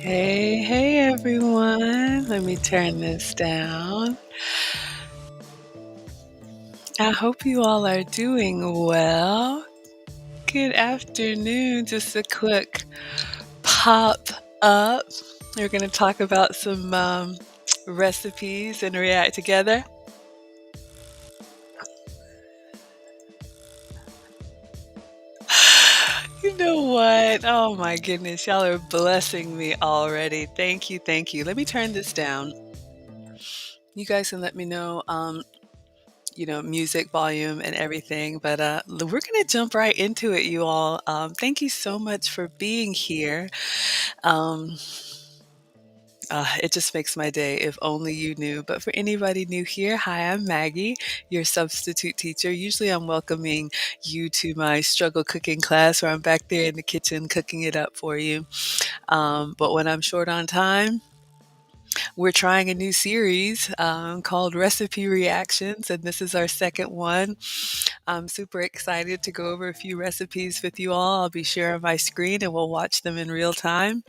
Hey, everyone. Let me turn this down. I hope you all are doing well. Good afternoon. Just a quick pop up. We're going to talk about some recipes and react together. You know what? Oh my goodness. Y'all are blessing me already. Thank you. Thank you. Let me turn this down. You guys can let me know music volume and everything. But we're going to jump right into it, you all. Thank you so much for being here. Um, it just makes my day if only you knew. But for anybody new here, hi, I'm Maggie, your substitute teacher. Usually I'm welcoming you to my struggle cooking class where I'm back there in the kitchen cooking it up for you. But when I'm short on time, we're trying a new series called Recipe Reactions, and this is our second one. I'm super excited to go over a few recipes with you all. I'll be sharing my screen and we'll watch them in real time.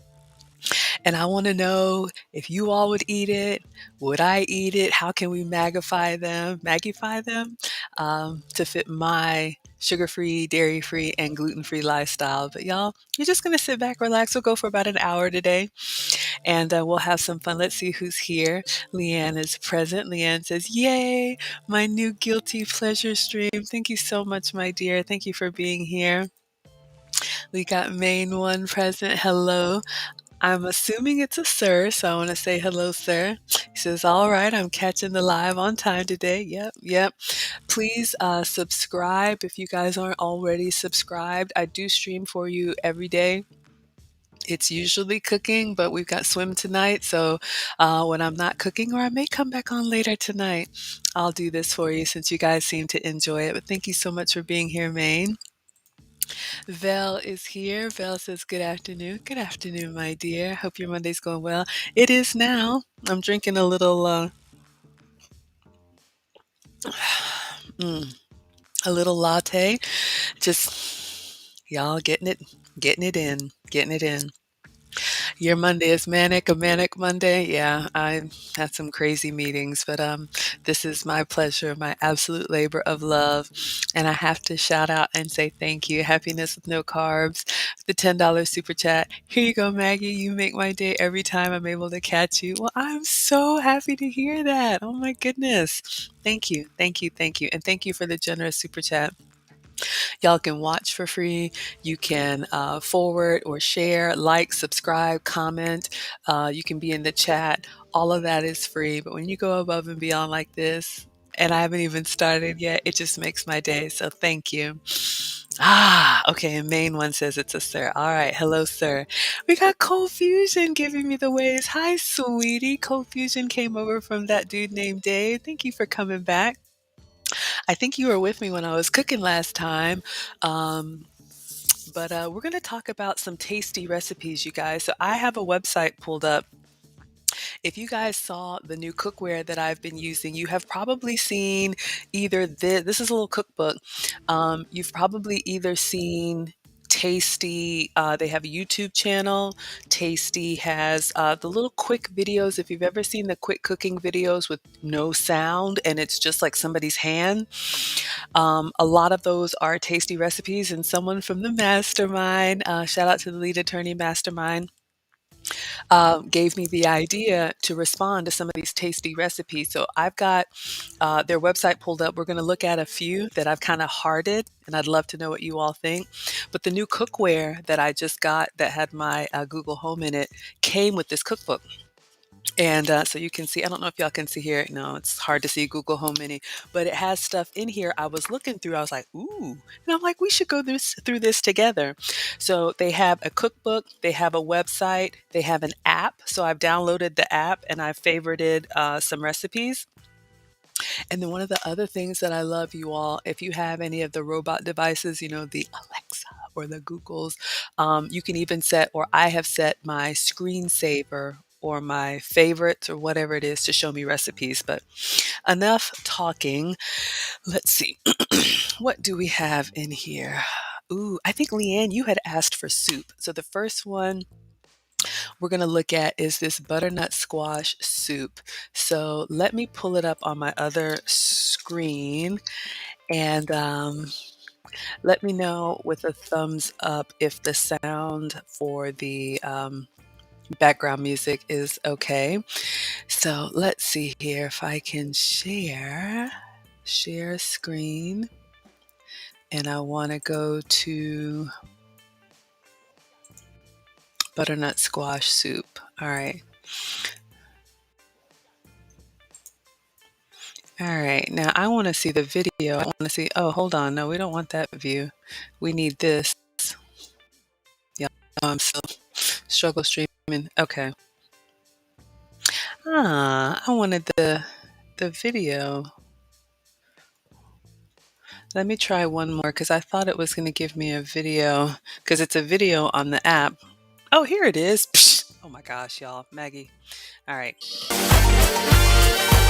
And I want to know if you all would eat it. Would I eat it? How can we magnify them to fit my sugar-free, dairy-free, and gluten-free lifestyle? But y'all, you're just going to sit back, relax. We'll go for about an hour today and we'll have some fun. Let's see who's here. Leanne is present. Leanne says, yay, my new guilty pleasure stream. Thank you so much, my dear. Thank you for being here. We got main one present. Hello. I'm assuming it's a sir, so I want to say hello, sir. He says, all right, I'm catching the live on time today. Yep. Please subscribe if you guys aren't already subscribed. I do stream for you every day. It's usually cooking, but we've got swim tonight. So when I'm not cooking, or I may come back on later tonight, I'll do this for you since you guys seem to enjoy it. But thank you so much for being here, Maine. Vel is here. Vel says, good afternoon. Good afternoon, my dear. Hope your Monday's going well. It is now. I'm drinking a little, mm, a little latte. Just y'all getting it in, getting it in. Your Monday is manic, a manic Monday. Yeah, I had some crazy meetings, but this is my pleasure, my absolute labor of love. And I have to shout out and say thank you. Happiness with no carbs, the $10 super chat. Here you go, Maggie. You make my day every time I'm able to catch you. Well, I'm so happy to hear that. Oh my goodness. Thank you, thank you, thank you. And thank you for the generous super chat. Y'all can watch for free. You can forward or share, like, subscribe, comment. You can be in the chat. All of that is free. But when you go above and beyond like this, and I haven't even started yet, it just makes my day. So thank you. Okay. And main one says it's a sir. All right. Hello, sir. We got Cold Fusion giving me the waves. Hi, sweetie. Cold Fusion came over from that dude named Dave. Thank you for coming back. I think you were with me when I was cooking last time. Um, but we're going to talk about some tasty recipes, you guys. So I have a website pulled up. If you guys saw the new cookware that I've been using, you have probably seen either this is a little cookbook. You've probably either seen Tasty. They have a YouTube channel. Tasty has the little quick videos. If you've ever seen the quick cooking videos with no sound and it's just like somebody's hand, a lot of those are Tasty recipes. And someone from the mastermind, shout out to the lead attorney mastermind, gave me the idea to respond to some of these tasty recipes. So I've got their website pulled up. We're going to look at a few that I've kind of hearted, and I'd love to know what you all think. But the new cookware that I just got that had my Google Home in it came with this cookbook. And so you can see, I don't know if y'all can see here. No, it's hard to see Google Home Mini, but it has stuff in here. I was looking through, I was like, ooh. And I'm like, we should go through this together. So they have a cookbook, they have a website, they have an app. So I've downloaded the app and I've favorited some recipes. And then one of the other things that I love, you all, if you have any of the robot devices, the Alexa or the Googles, you can even set, or I have set my screensaver or my favorites or whatever it is to show me recipes. But enough talking. Let's see. What do we have in here? Ooh, I think Leanne, you had asked for soup. So the first one we're going to look at is this butternut squash soup. So let me pull it up on my other screen and let me know with a thumbs up if the sound for the background music is okay. So let's see here if I can share screen, and I want to go to butternut squash soup. All right. All right, now I want to see the video. I want to see, oh, hold on. No, we don't want that view. We need this. Yeah, I'm still struggle streaming. Okay. I wanted the video. Let me try one more because I thought it was going to give me a video because it's a video on the app. Oh, here it is. Psh, oh my gosh, y'all. Maggie. All right.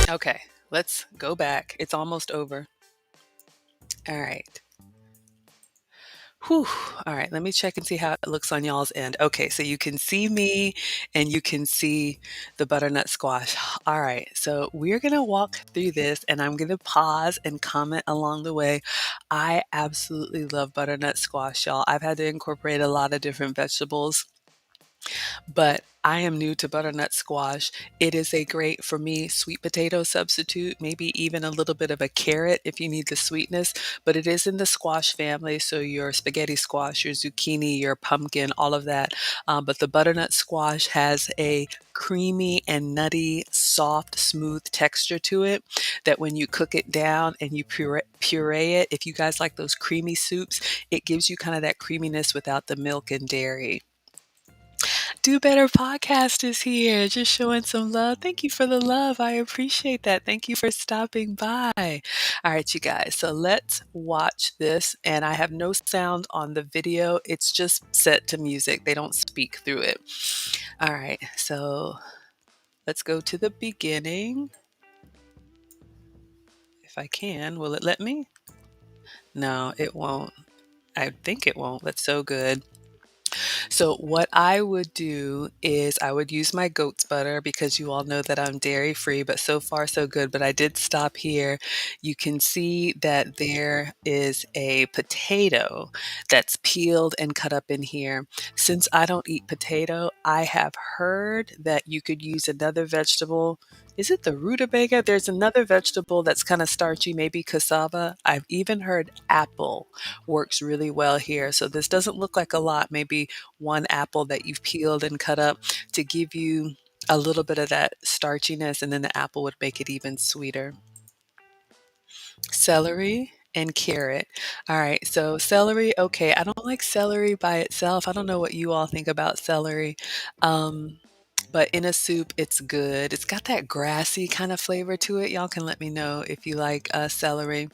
Okay, let's go back. It's almost over. All right. Whew. All right, let me check and see how it looks on y'all's end. Okay, so you can see me and you can see the butternut squash. All right, so we're going to walk through this and I'm going to pause and comment along the way. I absolutely love butternut squash, y'all. I've had to incorporate a lot of different vegetables, but I am new to butternut squash. It is a great, for me, sweet potato substitute, maybe even a little bit of a carrot if you need the sweetness, but it is in the squash family. So your spaghetti squash, your zucchini, your pumpkin, all of that. But the butternut squash has a creamy and nutty, soft, smooth texture to it that when you cook it down and you puree it, if you guys like those creamy soups, it gives you kind of that creaminess without the milk and dairy. Do Better Podcast is here, just showing some love. Thank you for the love. I appreciate that. Thank you for stopping by. All right, you guys. So let's watch this. And I have no sound on the video. It's just set to music. They don't speak through it. All right. So let's go to the beginning. If I can, will it let me? No, it won't. I think it won't. That's so good. So what I would do is I would use my goat's butter because you all know that I'm dairy free, but so far so good. But I did stop here. You can see that there is a potato that's peeled and cut up in here. Since I don't eat potato, I have heard that you could use another vegetable. Is it the rutabaga? There's another vegetable that's kind of starchy, maybe cassava. I've even heard apple works really well here. So this doesn't look like a lot, maybe one apple that you've peeled and cut up to give you a little bit of that starchiness, and then the apple would make it even sweeter. Celery and carrot. All right, so celery, okay, I don't like celery by itself. I don't know what you all think about celery. But in a soup, it's good. It's got that grassy kind of flavor to it. Y'all can let me know if you like celery.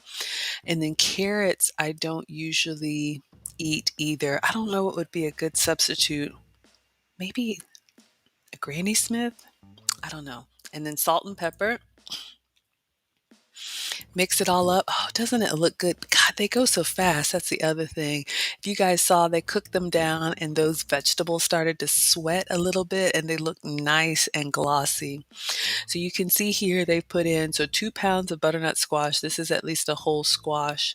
And then carrots, I don't usually eat either. I don't know what would be a good substitute. Maybe a Granny Smith? I don't know. And then salt and pepper. Mix it all up. Oh, doesn't it look good? God, they go so fast. That's the other thing. If you guys saw, they cooked them down and those vegetables started to sweat a little bit and they look nice and glossy. So you can see here they put in, so 2 pounds of butternut squash. This is at least a whole squash.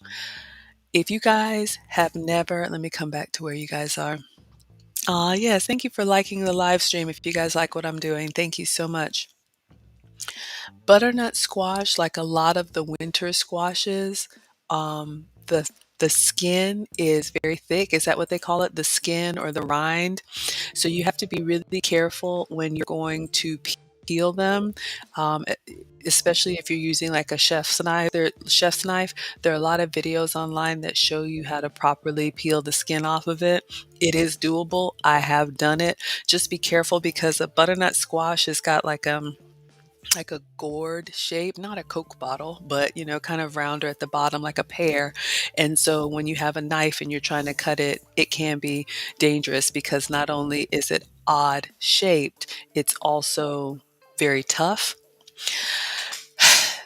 If you guys have never, let me come back to where you guys are. Yes, thank you for liking the live stream. If you guys like what I'm doing, thank you so much. Butternut squash, like a lot of the winter squashes, the skin is very thick. Is that what they call it? The skin or the rind. So you have to be really careful when you're going to peel them, especially if you're using like a chef's knife. There are a lot of videos online that show you how to properly peel the skin off of it. It is doable. I have done it. Just be careful because a butternut squash has got like a gourd shape, not a Coke bottle, but kind of rounder at the bottom like a pear. And so when you have a knife and you're trying to cut it, it can be dangerous because not only is it odd shaped, it's also very tough.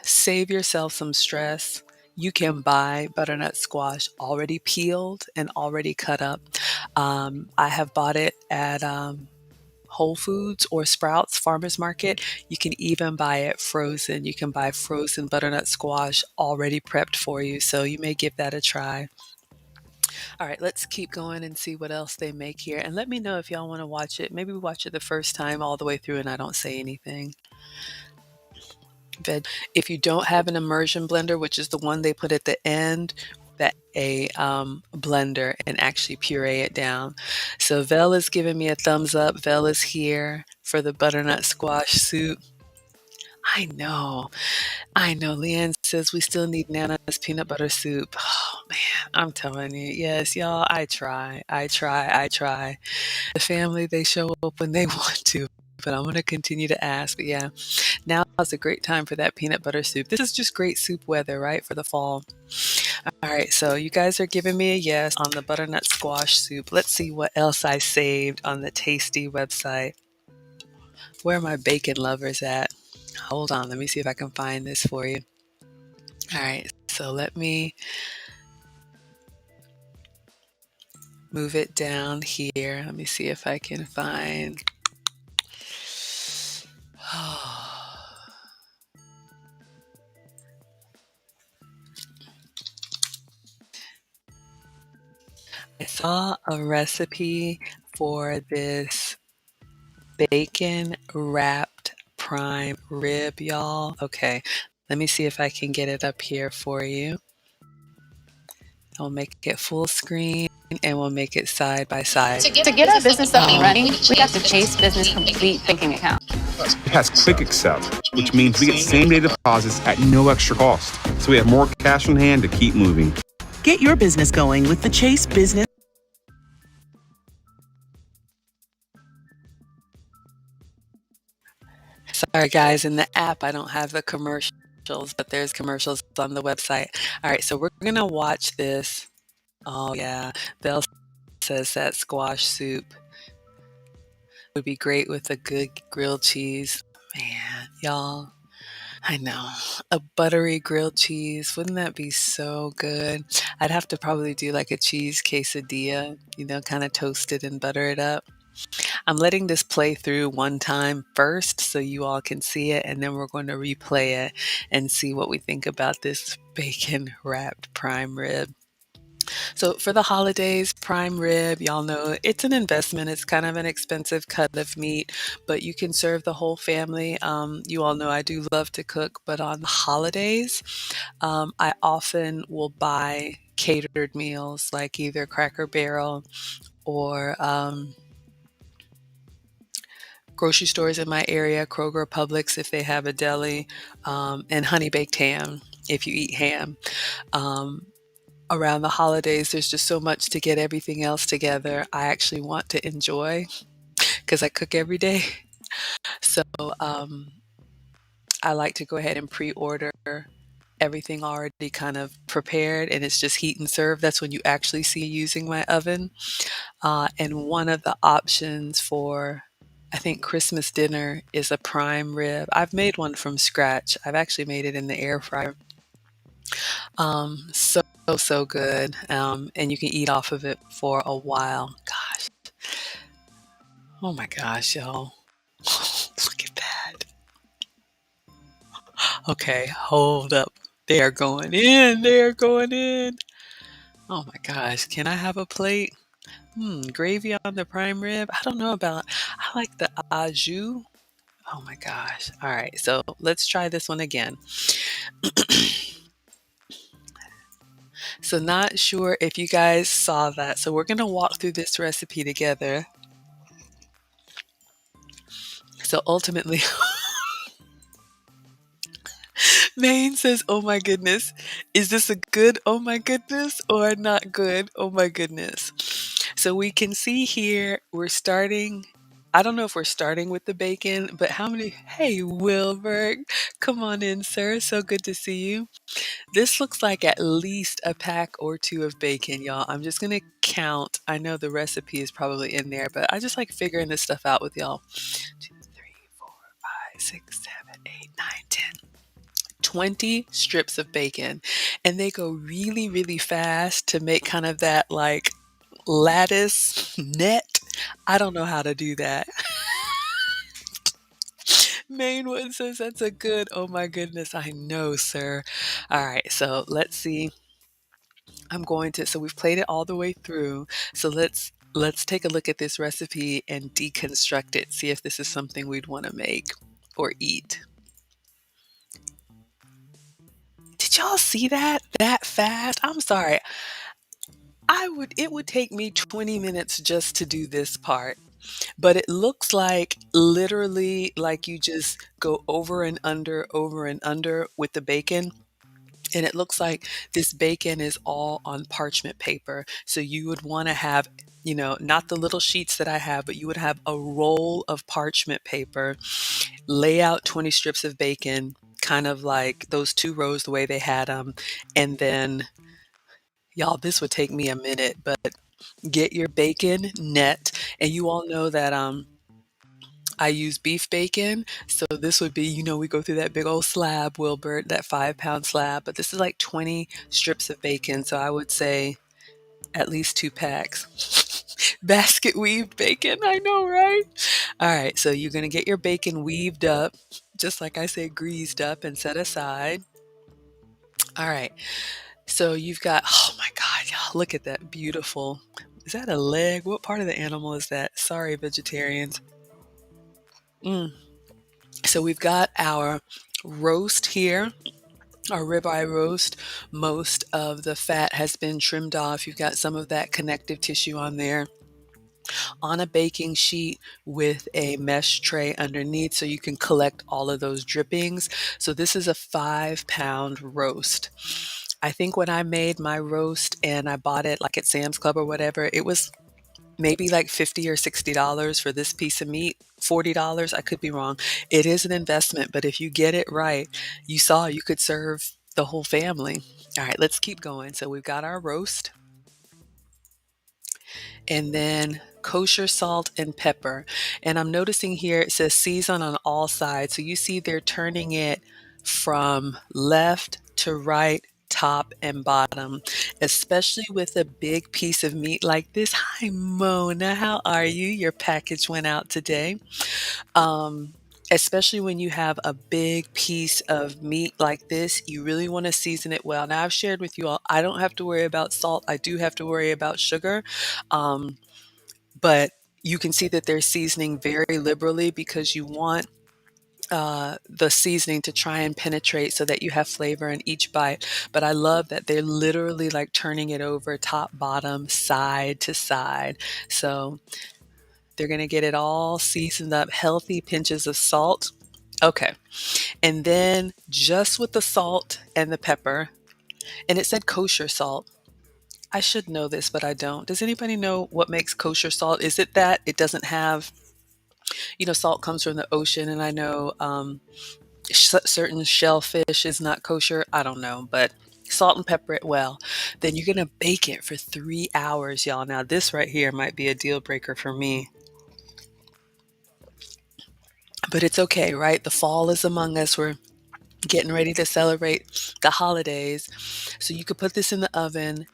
Save yourself some stress. You can buy butternut squash already peeled and already cut up. I have bought it at Whole Foods or Sprouts Farmers Market. You can even buy it frozen. You can buy frozen butternut squash already prepped for you. So you may give that a try. All right, let's keep going and see what else they make here. And let me know if y'all want to watch it. Maybe we watch it the first time all the way through and I don't say anything. If you don't have an immersion blender, which is the one they put at the end, that a blender and actually puree it down. So Vel is giving me a thumbs up. Vel is here for the butternut squash soup. I know. I know. Leanne says we still need Nana's peanut butter soup. Oh man, I'm telling you. Yes, y'all, I try. I try. The family, they show up when they want to. But I'm going to continue to ask. But yeah, now is a great time for that peanut butter soup. This is just great soup weather, right, for the fall. All right, so you guys are giving me a yes on the butternut squash soup. Let's see what else I saved on the Tasty website. Where are my bacon lovers at? Hold on, let me see if I can find this for you. All right, so let me move it down here. Let me see if I can find. I saw a recipe for this bacon wrapped prime rib, y'all. Okay, let me see if I can get it up here for you. I'll make it full screen and we'll make it side by side. To get our business up and running, we got the Chase Business Complete banking account. It has quick accept, which means we get same-day deposits at no extra cost. So we have more cash on hand to keep moving. Get your business going with the Chase Business. Sorry, guys, in the app, I don't have the commercials, but there's commercials on the website. All right, so we're going to watch this. Oh, yeah. Belle says that squash soup would be great with a good grilled cheese. Man, y'all, I know. A buttery grilled cheese, wouldn't that be so good? I'd have to probably do like a cheese quesadilla, kind of toast it and butter it up. I'm letting this play through one time first so you all can see it, and then we're going to replay it and see what we think about this bacon wrapped prime rib. So for the holidays, prime rib, y'all know it's an investment. It's kind of an expensive cut of meat, but you can serve the whole family. You all know I do love to cook, but on the holidays, I often will buy catered meals like either Cracker Barrel or grocery stores in my area, Kroger, Publix if they have a deli, and honey baked ham if you eat ham. Around the holidays, there's just so much to get everything else together. I actually want to enjoy because I cook every day. So I like to go ahead and pre-order everything already kind of prepared and it's just heat and serve. That's when you actually see me using my oven. And one of the options for I think Christmas dinner is a prime rib. I've made one from scratch. I've actually made it in the air fryer. So good. And you can eat off of it for a while. Gosh. Oh my gosh, y'all. Look at that. Okay, hold up. They are going in. They are going in. Oh my gosh. Can I have a plate? Gravy on the prime rib. I don't know about. I like the au jus. Oh my gosh. All right. So let's try this one again. So not sure if you guys saw that. So we're going to walk through this recipe together. So ultimately, Maine says, "Oh my goodness. Is this a good oh my goodness or not good oh my goodness?" So we can see here we're starting. I don't know if we're starting with the bacon, but how many? Hey, Wilbert, come on in, sir. So good to see you. This looks like at least a pack or two of bacon, y'all. I'm just going to count. I know the recipe is probably in there, but I just like figuring this stuff out with y'all. 2, 3, 4, 5, 6, 7, 8, 9, 10. 20 strips of bacon, and they go really, really fast to make kind of that like lattice net. I don't know how to do that. Mainwood says that's a good, oh my goodness, I know, sir. All right, so let's see. So we've played it all the way through. So let's take a look at this recipe and deconstruct it, see if this is something we'd want to make or eat. Did y'all see that fast? I'm sorry. It would take me 20 minutes just to do this part, but it looks like literally like you just go over and under with the bacon. And it looks like this bacon is all on parchment paper. So you would want to have, not the little sheets that I have, but you would have a roll of parchment paper, lay out 20 strips of bacon, kind of like those two rows the way they had them. And then, y'all, this would take me a minute, but get your bacon net. And you all know that I use beef bacon. So this would be, we go through that big old slab, Wilbert, that 5-pound slab, but this is like 20 strips of bacon. So I would say at least 2 packs. Basket weaved bacon. I know, right? All right. So you're going to get your bacon weaved up, just like I say, greased up and set aside. All right. So you've got, oh my God, y'all, look at that beautiful. Is that a leg? What part of the animal is that? Sorry, vegetarians. Mm. So we've got our roast here, our ribeye roast. Most of the fat has been trimmed off. You've got some of that connective tissue on there, on a baking sheet with a mesh tray underneath so you can collect all of those drippings. So this is a 5-pound roast. I think when I made my roast and I bought it like at Sam's Club or whatever, it was maybe like $50 or $60 for this piece of meat. $40, I could be wrong. It is an investment, but if you get it right, you could serve the whole family. All right, let's keep going. So we've got our roast, and then kosher salt and pepper. And I'm noticing here it says season on all sides. So you see they're turning it from left to right, top and bottom, especially with a big piece of meat like this. Hi, Mona. How are you? Your package went out today. Um, Especially when you have a big piece of meat like this, you really want to season it well. Now, I've shared with you all, I don't have to worry about salt. I do have to worry about sugar. Um, but you can see that they're seasoning very liberally because you want the seasoning to try and penetrate so that you have flavor in each bite. But I love that they're literally like turning it over top, bottom, side to side. So they're going to get it all seasoned up, healthy pinches of salt. Okay. And then just with the salt and the pepper, and it said kosher salt. I should know this, but I don't. Does anybody know what makes kosher salt? Is it that it doesn't have, salt comes from the ocean, and I know certain shellfish is not kosher. I don't know, but salt and pepper it well. Then you're going to bake it for 3 hours, y'all. Now, this right here might be a deal breaker for me, but it's okay, right? The fall is among us. We're getting ready to celebrate the holidays. So you could put this in the oven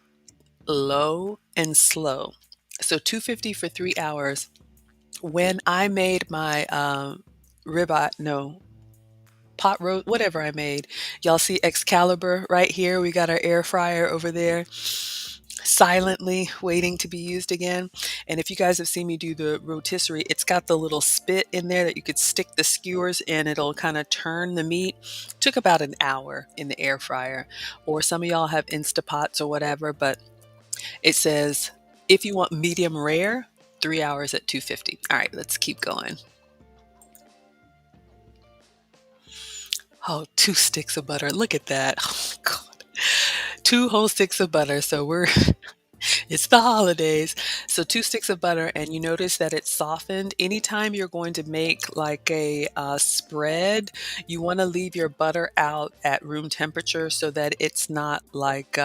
low and slow. So 250 for 3 hours. When I made my ribeye, no, pot roast, whatever I made, y'all see Excalibur right here. We got our air fryer over there, silently waiting to be used again. And if you guys have seen me do the rotisserie, it's got the little spit in there that you could stick the skewers in. It'll kind of turn the meat. Took about an hour in the air fryer. Or some of y'all have Instapots or whatever, but it says if you want medium rare, 3 hours at 250. All right, let's keep going. Oh, 2 sticks of butter. Look at that. Oh my God. 2 whole sticks of butter. So we're it's the holidays. So 2 sticks of butter, and you notice that it's softened. Anytime you're going to make like a spread, you want to leave your butter out at room temperature so that it's not like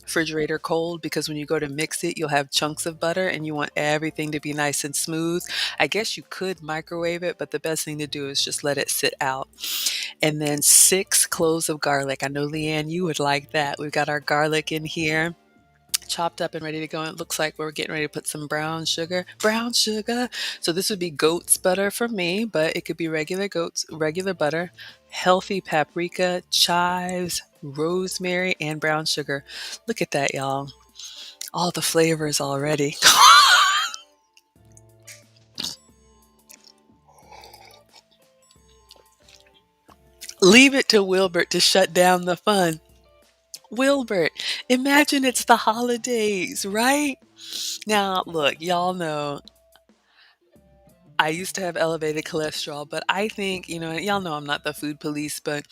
refrigerator cold, because when you go to mix it, you'll have chunks of butter and you want everything to be nice and smooth. I guess you could microwave it, but the best thing to do is just let it sit out. And then 6 cloves of garlic. I know, Leanne, you would like that. We've got our garlic in here, chopped up and ready to go. And it looks like we're getting ready to put some brown sugar. Brown sugar. So this would be goat's butter for me, but it could be regular butter, healthy paprika, chives, rosemary, and brown sugar. Look at that, y'all. All the flavors already. Leave it to Wilbert to shut down the fun. Wilbert, imagine it's the holidays, right? Now, look, y'all know I used to have elevated cholesterol, but I think, y'all know I'm not the food police, but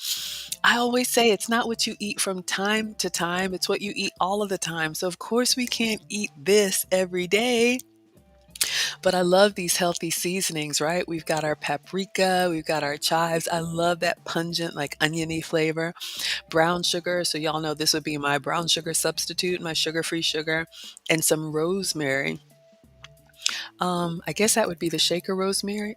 I always say it's not what you eat from time to time, it's what you eat all of the time. So, of course, we can't eat this every day, but I love these healthy seasonings, right? We've got our paprika, we've got our chives. I love that pungent, like oniony flavor. Brown sugar. So, y'all know this would be my brown sugar substitute, my sugar-free sugar, and some rosemary. I guess that would be the shaker rosemary.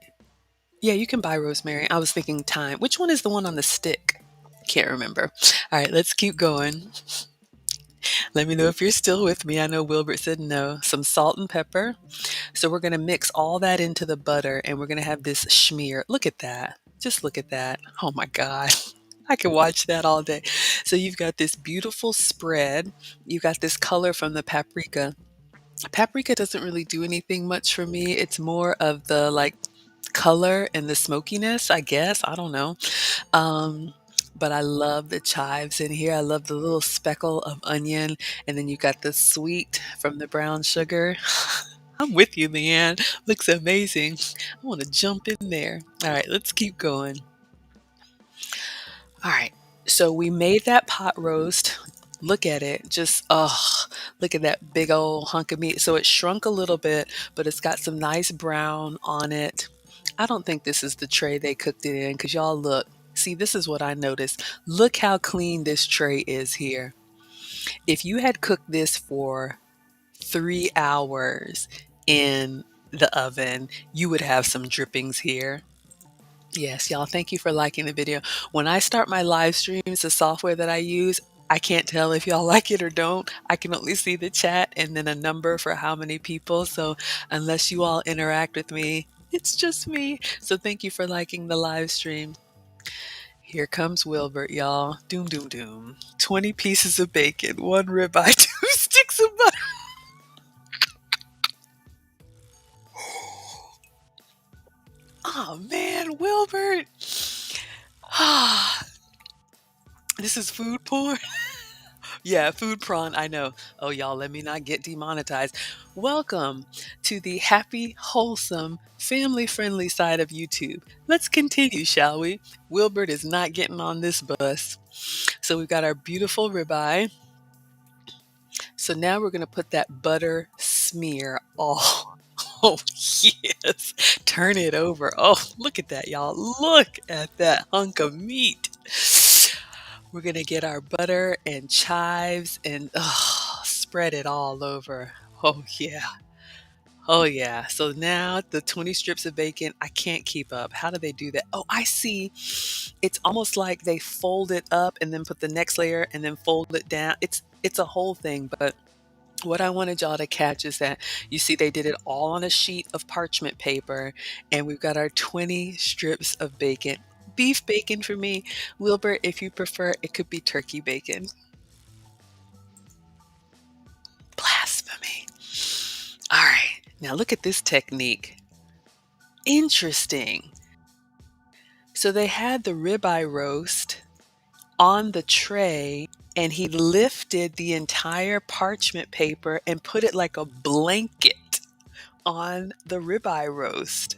Yeah, you can buy rosemary. I was thinking thyme. Which one is the one on the stick? Can't remember. All right, let's keep going. Let me know if you're still with me. I know Wilbert said no. Some salt and pepper. So we're going to mix all that into the butter and we're going to have this schmear. Look at that. Just look at that. Oh my God. I could watch that all day. So you've got this beautiful spread. You've got this color from the paprika. Paprika doesn't really do anything much for me. It's more of the like color and the smokiness, I guess. I don't know. Um, but I love the chives in here. I love the little speckle of onion. And then you got the sweet from the brown sugar. I'm with you, Leanne. Looks amazing. I want to jump in there. All right, let's keep going. All right. So we made that pot roast. Look at it. Just, oh, look at that big old hunk of meat. So it shrunk a little bit, but it's got some nice brown on it. I don't think this is the tray they cooked it in because y'all look. See, this is what I noticed. Look how clean this tray is here. If you had cooked this for 3 hours in the oven, you would have some drippings here. Yes, y'all, thank you for liking the video. When I start my live streams, the software that I use, I can't tell if y'all like it or don't. I can only see the chat and then a number for how many people. So unless you all interact with me, it's just me. So thank you for liking the live stream. Here comes Wilbert, y'all. Doom, doom, doom. 20 pieces of bacon, 1 ribeye, 2 sticks of butter. Oh man, Wilbert. This is food porn. Yeah, food prawn, I know. Oh, y'all, let me not get demonetized. Welcome to the happy, wholesome, family-friendly side of YouTube. Let's continue, shall we? Wilbert is not getting on this bus. So we've got our beautiful ribeye. So now we're going to put that butter smear all. Oh, yes. Turn it over. Oh, look at that, y'all. Look at that hunk of meat. We're going to get our butter and chives and spread it all over. Oh, yeah. Oh, yeah. So now the 20 strips of bacon, I can't keep up. How do they do that? Oh, I see. It's almost like they fold it up and then put the next layer and then fold it down. It's a whole thing, but what I wanted y'all to catch is that you see they did it all on a sheet of parchment paper, and we've got our 20 strips of bacon. Beef bacon for me. Wilbur, if you prefer, it could be turkey bacon. Blasphemy. All right, now look at this technique. Interesting. So they had the ribeye roast on the tray, and he lifted the entire parchment paper and put it like a blanket on the ribeye roast.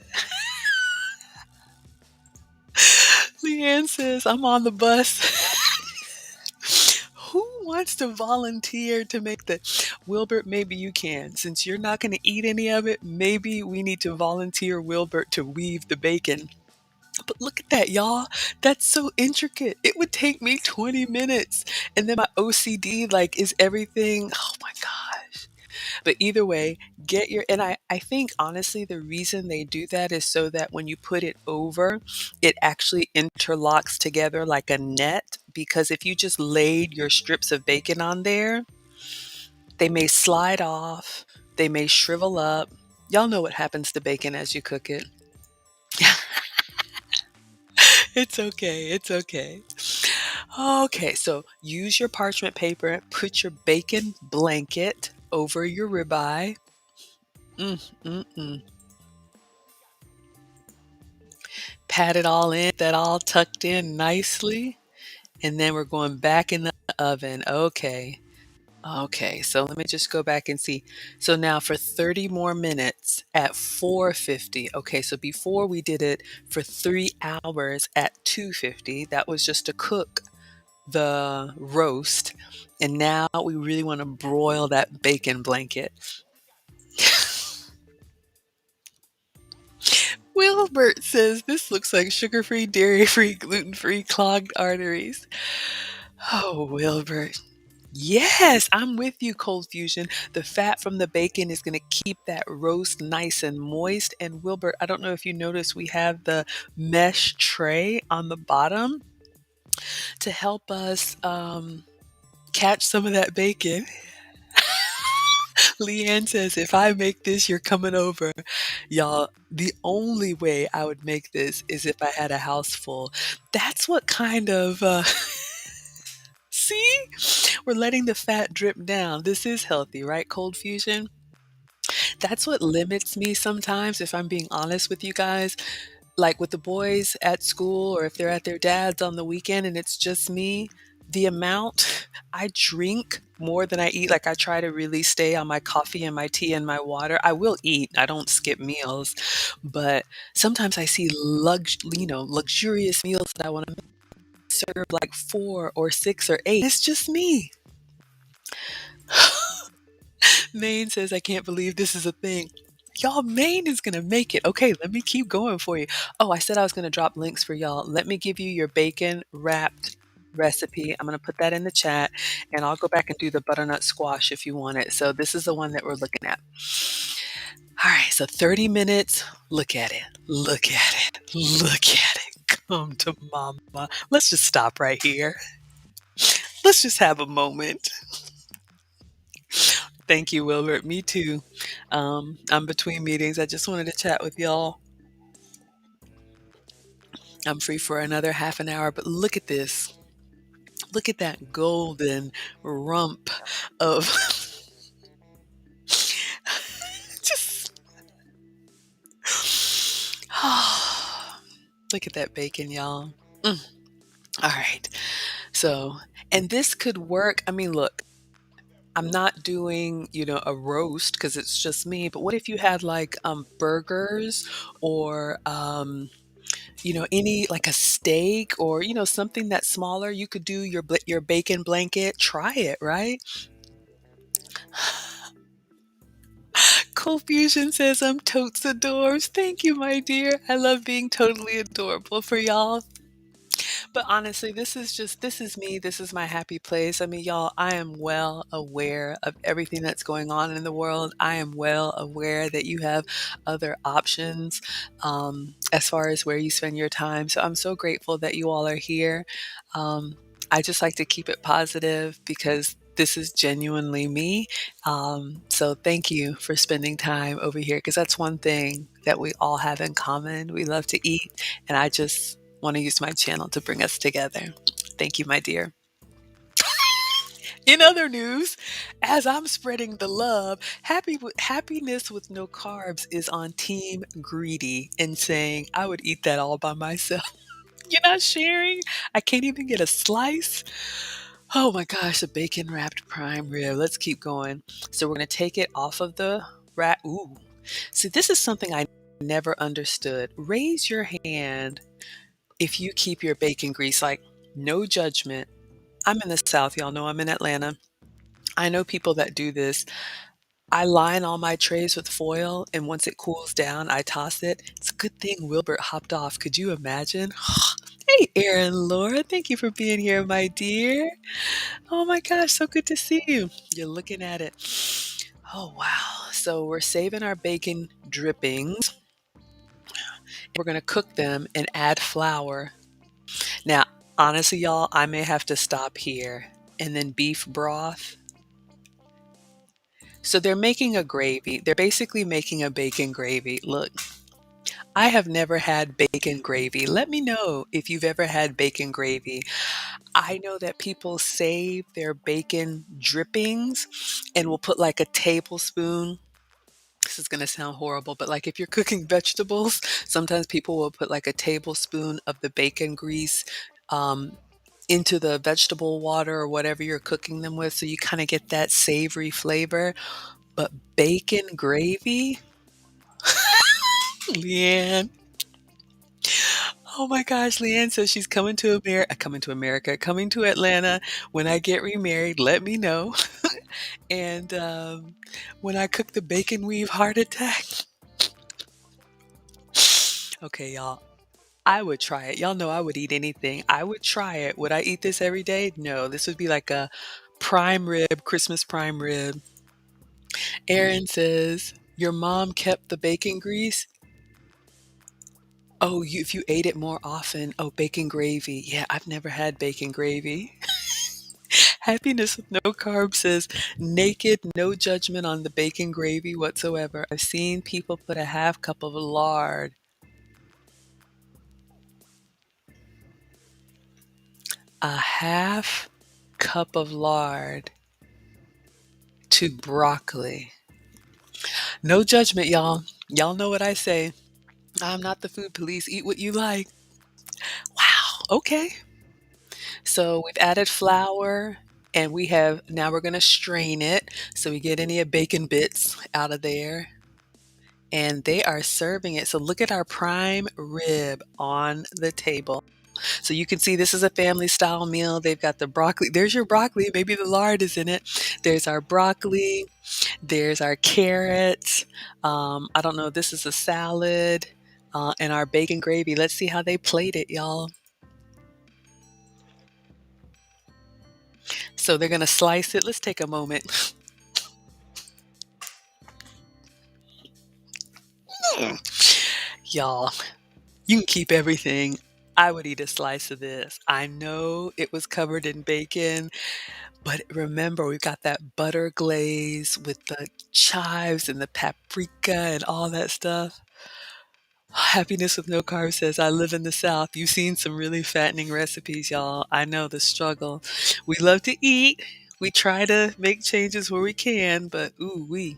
Leanne says, I'm on the bus. Who wants to volunteer to make the Wilbert? Maybe you can. Since you're not going to eat any of it, maybe we need to volunteer Wilbert to weave the bacon. But look at that, y'all. That's so intricate. It would take me 20 minutes. And then my OCD, like, is everything. Oh my gosh. But either way, and I think honestly, the reason they do that is so that when you put it over, it actually interlocks together like a net. Because if you just laid your strips of bacon on there, they may slide off, they may shrivel up. Y'all know what happens to bacon as you cook it. It's okay. It's okay. Okay, so use your parchment paper, put your bacon blanket over your ribeye. Mm, mm, mm. Pat it all in, that all tucked in nicely. And then we're going back in the oven. Okay. Okay, so let me just go back and see. So now for 30 more minutes at 450. Okay, so before we did it for 3 hours at 250. That was just to cook the roast. And now we really want to broil that bacon blanket. Wilbert says this looks like sugar-free, dairy-free, gluten-free clogged arteries. Oh, Wilbert. Yes, I'm with you, Cold Fusion. The fat from the bacon is going to keep that roast nice and moist. And Wilbert, I don't know if you noticed, we have the mesh tray on the bottom to help us catch some of that bacon. Leanne says, if I make this, you're coming over. Y'all, the only way I would make this is if I had a house full. That's what kind of, see? We're letting the fat drip down. This is healthy, right, Cold Fusion? That's what limits me sometimes, if I'm being honest with you guys. Like with the boys at school or if they're at their dad's on the weekend and it's just me, the amount I drink more than I eat, like I try to really stay on my coffee and my tea and my water. I will eat. I don't skip meals, but sometimes I see luxurious meals that I want to serve like 4 or 6 or 8. It's just me. Maine says, I can't believe this is a thing. Y'all, Maine is going to make it. Okay, let me keep going for you. Oh, I said I was going to drop links for y'all. Let me give you your bacon wrapped recipe. I'm going to put that in the chat and I'll go back and do the butternut squash if you want it. So this is the one that we're looking at. All right, so 30 minutes. Look at it. Look at it. Look at it. Come to mama. Let's just stop right here. Let's just have a moment. Thank you, Wilbert. Me too. I'm between meetings. I just wanted to chat with y'all. I'm free for another half an hour, but look at this. Look at that golden rump of just look at that bacon, y'all. All right. So, and this could work. I mean, look, I'm not doing, a roast because it's just me, but what if you had like burgers or any like a steak or something that's smaller, you could do your bacon blanket. Try it, right? Cold Fusion says I'm totes adorbs. Thank you, my dear. I love being totally adorable for y'all. But honestly, this is me. This is my happy place. I mean, y'all, I am well aware of everything that's going on in the world. I am well aware that you have other options as far as where you spend your time. So I'm so grateful that you all are here. I just like to keep it positive because this is genuinely me. So thank you for spending time over here because that's one thing that we all have in common. We love to eat, and I just want to use my channel to bring us together. Thank you, my dear. In other news, as I'm spreading the love, happiness with no carbs is on Team Greedy and saying, I would eat that all by myself. You're not sharing? I can't even get a slice. Oh my gosh, a bacon wrapped prime rib. Let's keep going. So we're going to take it off of the wrap. Ooh. See, this is something I never understood. Raise your hand if you keep your bacon grease, like, no judgment. I'm in the South, y'all know I'm in Atlanta. I know people that do this. I line all my trays with foil, and once it cools down, I toss it. It's a good thing Wilbert hopped off. Could you imagine? Hey, Erin Laura, thank you for being here, my dear. Oh my gosh, so good to see you. You're looking at it. Oh, wow. So we're saving our bacon drippings. We're going to cook them and add flour. Now, honestly, y'all, I may have to stop here. And then beef broth. So they're making a gravy. They're basically making a bacon gravy. Look, I have never had bacon gravy. Let me know if you've ever had bacon gravy. I know that people save their bacon drippings and will put like a tablespoon. This is going to sound horrible, but like if you're cooking vegetables, sometimes people will put like a tablespoon of the bacon grease um, into the vegetable water or whatever you're cooking them with. So you kind of get that savory flavor. But bacon gravy, Leanne. Oh my gosh, Leanne says she's coming to Atlanta. When I get remarried, let me know. And when I cook the bacon weave heart attack. Okay, y'all. I would try it. Y'all know I would eat anything. I would try it. Would I eat this every day? No, this would be like a prime rib, Christmas prime rib. Erin says, your mom kept the bacon grease. Oh, if you ate it more often. Oh, bacon gravy. Yeah, I've never had bacon gravy. Happiness with no carbs says, naked, no judgment on the bacon gravy whatsoever. I've seen people put a half cup of lard. A half cup of lard to broccoli. No judgment, y'all. Y'all know what I say. I'm not the food police. Eat what you like. Wow. Okay. So we've added flour and now we're going to strain it so we get any bacon bits out of there. And they are serving it. So look at our prime rib on the table. So you can see this is a family style meal. They've got the broccoli. There's your broccoli. Maybe the lard is in it. There's our broccoli. There's our carrots. I don't know. This is a salad and our bacon gravy. Let's see how they plate it, y'all. So they're going to slice it. Let's take a moment. Y'all, you can keep everything. I would eat a slice of this. I know it was covered in bacon, but remember, we've got that butter glaze with the chives and the paprika and all that stuff. Happiness with no carbs says, I live in the South. You've seen some really fattening recipes, y'all. I know the struggle. We love to eat. We try to make changes where we can, but ooh,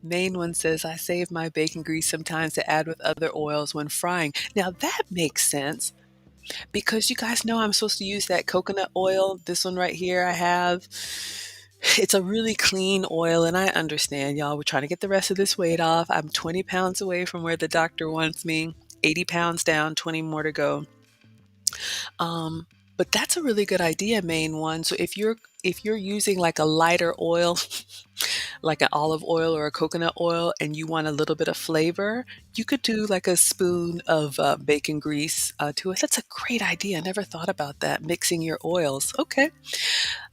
Main one says, I save my bacon grease sometimes to add with other oils when frying. Now that makes sense because you guys know I'm supposed to use that coconut oil. This one right here I have. It's a really clean oil, and I understand, y'all. We're trying to get the rest of this weight off. I'm 20 pounds away from where the doctor wants me. 80 pounds down, 20 more to go. But that's a really good idea, main one. So if you're using like a lighter oil, like an olive oil or a coconut oil, and you want a little bit of flavor, you could do like a spoon of bacon grease to it. That's a great idea. I never thought about that, mixing your oils. Okay,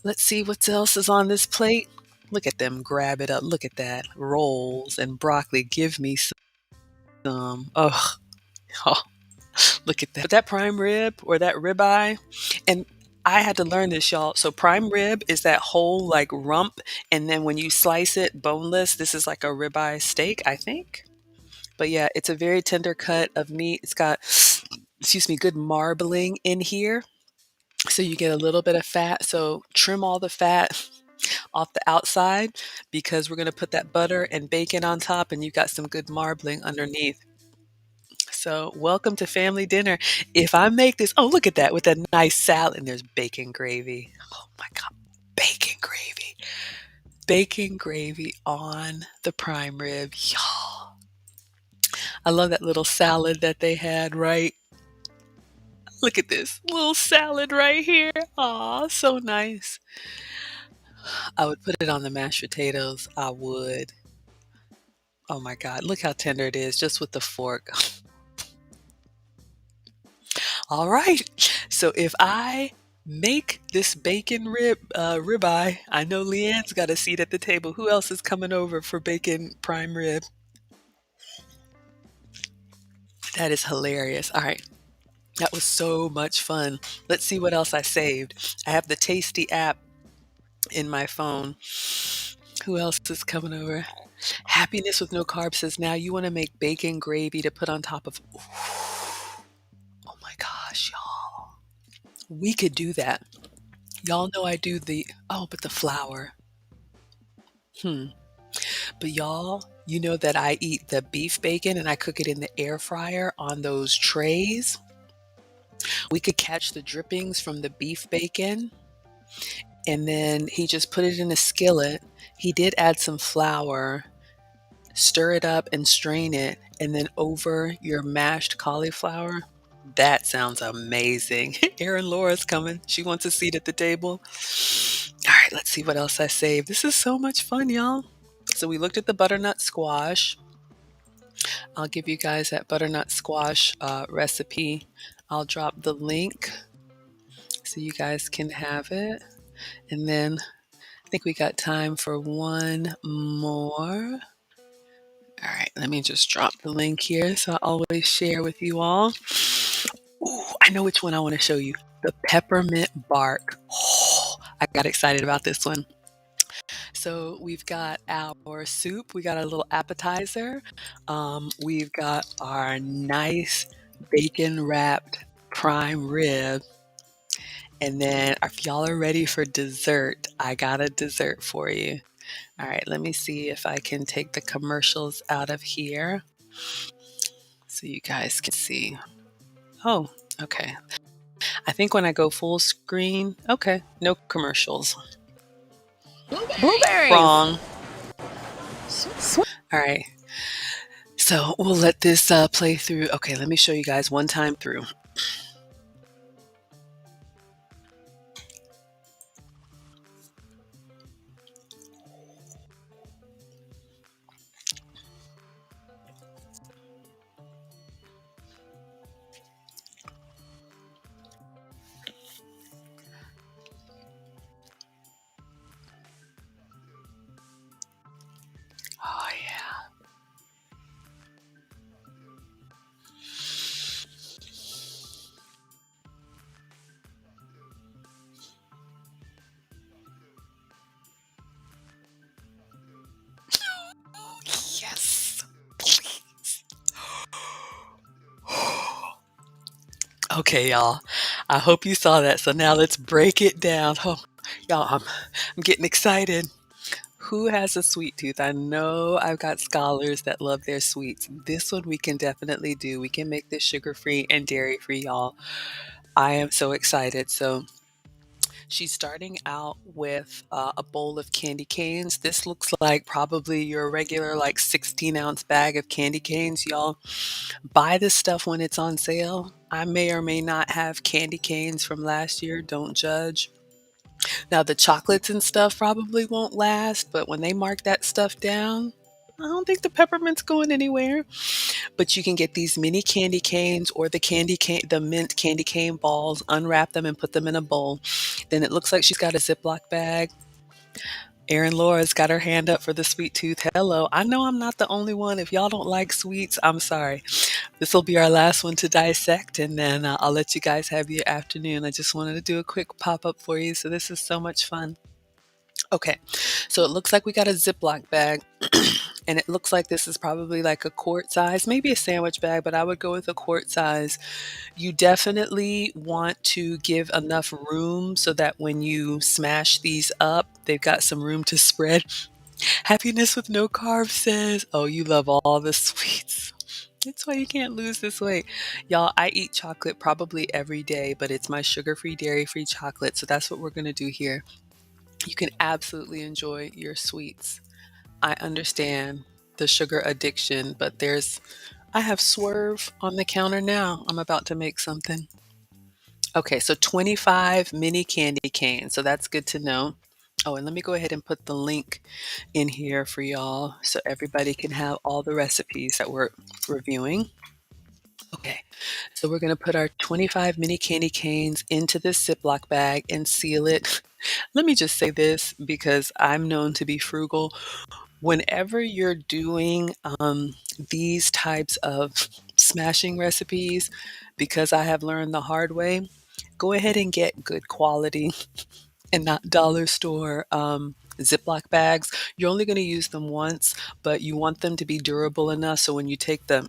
let's see what else is on this plate. Look at them grab it up. Look at that. Rolls and broccoli. Give me some. Oh, look at that. But that prime rib or that ribeye, and I had to learn this, y'all. So prime rib is that whole like rump, and then when you slice it boneless, this is like a ribeye steak, I think. But yeah, it's a very tender cut of meat. It's got, excuse me, good marbling in here. So you get a little bit of fat. So trim all the fat off the outside because we're going to put that butter and bacon on top, and you've got some good marbling underneath. So, welcome to family dinner. If I make this, oh, look at that with a nice salad, and there's bacon gravy. Oh my God, bacon gravy. Bacon gravy on the prime rib. Y'all. I love that little salad that they had, right? Look at this little salad right here. Aw, so nice. I would put it on the mashed potatoes. I would. Oh my God, look how tender it is just with the fork. All right. So if I make this bacon ribeye, I know Leanne's got a seat at the table. Who else is coming over for bacon prime rib? That is hilarious. All right. That was so much fun. Let's see what else I saved. I have the Tasty app in my phone. Who else is coming over? Happiness with no carbs says now you want to make bacon gravy to put on top of. Oh my gosh, y'all. We could do that. Y'all know I do but the flour. Hmm. But y'all, you know that I eat the beef bacon and I cook it in the air fryer on those trays. We could catch the drippings from the beef bacon and then he just put it in a skillet. He did add some flour, stir it up and strain it, and then over your mashed cauliflower. That sounds amazing. Erin Laura's coming. She wants a seat at the table. All right, let's see what else I saved. This is so much fun, y'all. So we looked at the butternut squash. I'll give you guys that butternut squash recipe. I'll drop the link so you guys can have it. And then I think we got time for one more. All right, let me just drop the link here so I always share with you all. Ooh, I know which one I want to show you. The peppermint bark. Oh, I got excited about this one. So we've got our soup. We got a little appetizer. We've got our nice bacon wrapped prime rib. And then if y'all are ready for dessert, I got a dessert for you. All right, let me see if I can take the commercials out of here so you guys can see. Oh, okay. I think when I go full screen, okay, no commercials. Blueberries. Wrong. All right. So we'll let this play through. Okay, let me show you guys one time through. Oh, yeah. Yes. Please. Okay, y'all. I hope you saw that. So now let's break it down. Oh, y'all, I'm getting excited. Who has a sweet tooth? I know I've got scholars that love their sweets. This one we can definitely do. We can make this sugar-free and dairy-free, y'all. I am so excited. So she's starting out with a bowl of candy canes. This looks like probably your regular like 16-ounce bag of candy canes, y'all. Buy this stuff when it's on sale. I may or may not have candy canes from last year. Don't judge. Now, the chocolates and stuff probably won't last, but when they mark that stuff down, I don't think the peppermint's going anywhere. But you can get these mini candy canes or the mint candy cane balls, unwrap them and put them in a bowl. Then it looks like she's got a Ziploc bag. Erin Laura's got her hand up for the sweet tooth. Hello. I know I'm not the only one. If y'all don't like sweets, I'm sorry. This will be our last one to dissect, and then I'll let you guys have your afternoon. I just wanted to do a quick pop up for you. So this is so much fun. Okay, so it looks like we got a Ziploc bag, and it looks like this is probably like a quart size, maybe a sandwich bag, but I would go with a quart size. You definitely want to give enough room so that when you smash these up, they've got some room to spread. Happiness with no carbs says, oh, you love all the sweets. That's why you can't lose this weight. Y'all, I eat chocolate probably every day, but it's my sugar-free, dairy-free chocolate. So that's what we're going to do here. You can absolutely enjoy your sweets. I understand the sugar addiction, but I have Swerve on the counter now. I'm about to make something. Okay, so 25 mini candy canes. So that's good to know. Oh, and let me go ahead and put the link in here for y'all so everybody can have all the recipes that we're reviewing. Okay, so we're going to put our 25 mini candy canes into this Ziploc bag and seal it. Let me just say this because I'm known to be frugal. Whenever you're doing these types of smashing recipes, because I have learned the hard way, go ahead and get good quality and not dollar store Ziploc bags. You're only going to use them once, but you want them to be durable enough so when you take the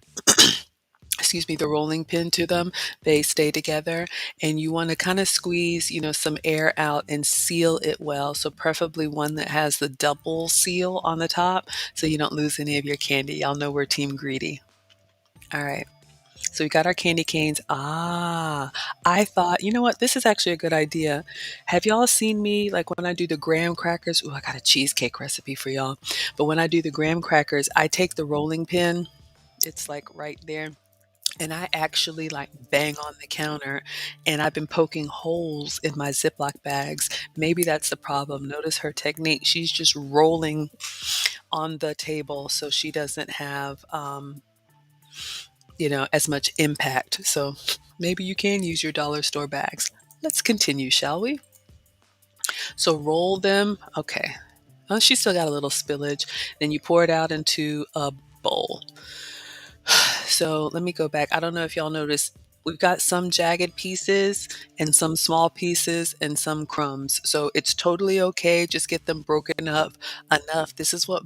excuse me, the rolling pin to them, they stay together. And you want to kind of squeeze, some air out and seal it well. So preferably one that has the double seal on the top so you don't lose any of your candy. Y'all know we're team greedy. All right. So we got our candy canes. I thought, you know what? This is actually a good idea. Have y'all seen me like when I do the graham crackers? Oh, I got a cheesecake recipe for y'all. But when I do the graham crackers, I take the rolling pin. It's like right there and I actually like bang on the counter and I've been poking holes in my Ziploc bags. Maybe that's the problem. Notice her technique. She's just rolling on the table so she doesn't have, as much impact. So maybe you can use your dollar store bags. Let's continue, shall we? So roll them. Okay. Oh, she still got a little spillage. Then you pour it out into a bowl. So let me go back. I don't know if y'all noticed, we've got some jagged pieces and some small pieces and some crumbs. So it's totally okay. Just get them broken up enough. This is what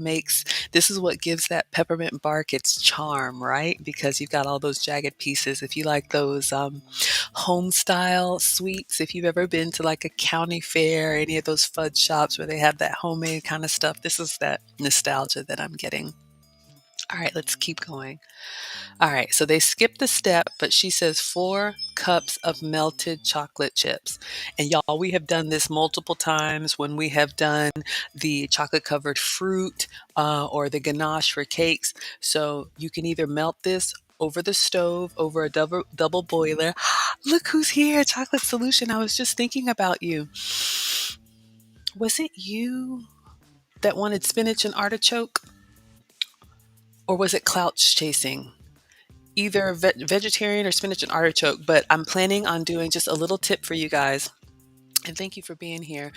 gives that peppermint bark its charm, right? Because you've got all those jagged pieces. If you like those home style sweets, if you've ever been to like a county fair, any of those fudge shops where they have that homemade kind of stuff, this is that nostalgia that I'm getting. All right, let's keep going. All right, so they skipped the step, but she says 4 cups of melted chocolate chips. And y'all, we have done this multiple times when we have done the chocolate covered fruit or the ganache for cakes. So you can either melt this over the stove, over a double boiler. Look who's here, Chocolate Solution. I was just thinking about you. Was it you that wanted spinach and artichoke? Or was it clouch chasing? Either vegetarian or spinach and artichoke, but I'm planning on doing just a little tip for you guys. And thank you for being here.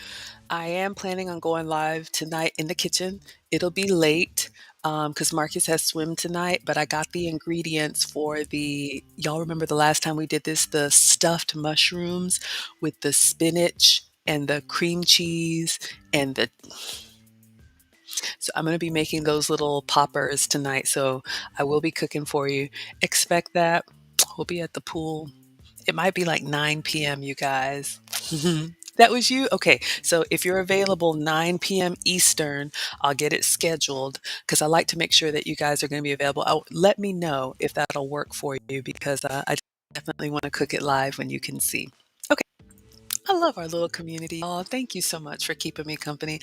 I am planning on going live tonight in the kitchen. It'll be late because Marcus has swim tonight, but I got the ingredients for y'all remember the last time we did this, the stuffed mushrooms with the spinach and the cream cheese and so I'm going to be making those little poppers tonight. So I will be cooking for you. Expect that. We'll be at the pool. It might be like 9 p.m., you guys. That was you? Okay. So if you're available 9 p.m. Eastern, I'll get it scheduled because I like to make sure that you guys are going to be available. Let me know if that'll work for you because I definitely want to cook it live when you can see. Okay. I love our little community. Oh, thank you so much for keeping me company.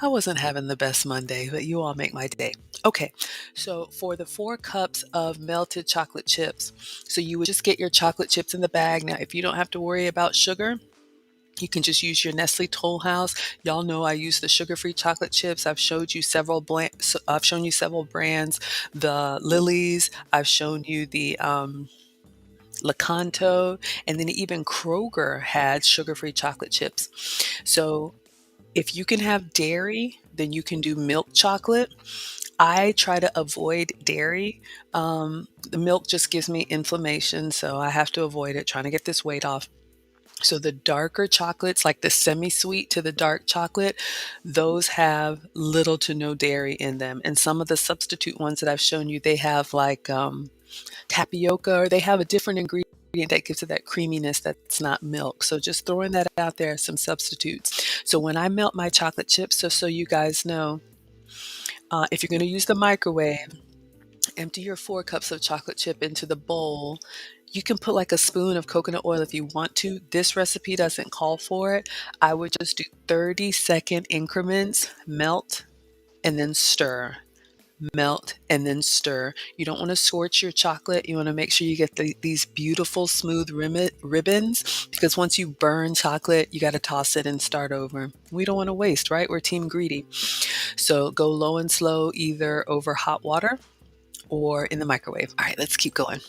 I wasn't having the best Monday, but you all make my day. Okay, so for the 4 cups of melted chocolate chips, so you would just get your chocolate chips in the bag. Now, if you don't have to worry about sugar, you can just use your Nestle Toll House. Y'all know I use the sugar-free chocolate chips. I've shown you several brands. The Lily's. I've shown you the Lakanto, and then even Kroger had sugar-free chocolate chips. So if you can have dairy, then you can do milk chocolate. I try to avoid dairy. The milk just gives me inflammation, so I have to avoid it, trying to get this weight off. So the darker chocolates, like the semi-sweet to the dark chocolate, those have little to no dairy in them. And some of the substitute ones that I've shown you, they have like tapioca, or they have a different ingredient that gives it that creaminess that's not milk. So just throwing that out there, some substitutes. So when I melt my chocolate chips, so you guys know, if you're going to use the microwave, empty your 4 cups of chocolate chip into the bowl. You can put like a spoon of coconut oil if you want to. This recipe doesn't call for it. I would just do 30-second increments, melt, and then stir. melt, and then stir. You don't want to scorch your chocolate. You want to make sure you get these beautiful smooth ribbons, because once you burn chocolate, you got to toss it and start over. We don't want to waste, right? We're team greedy. So go low and slow, either over hot water or in the microwave. All right, let's keep going.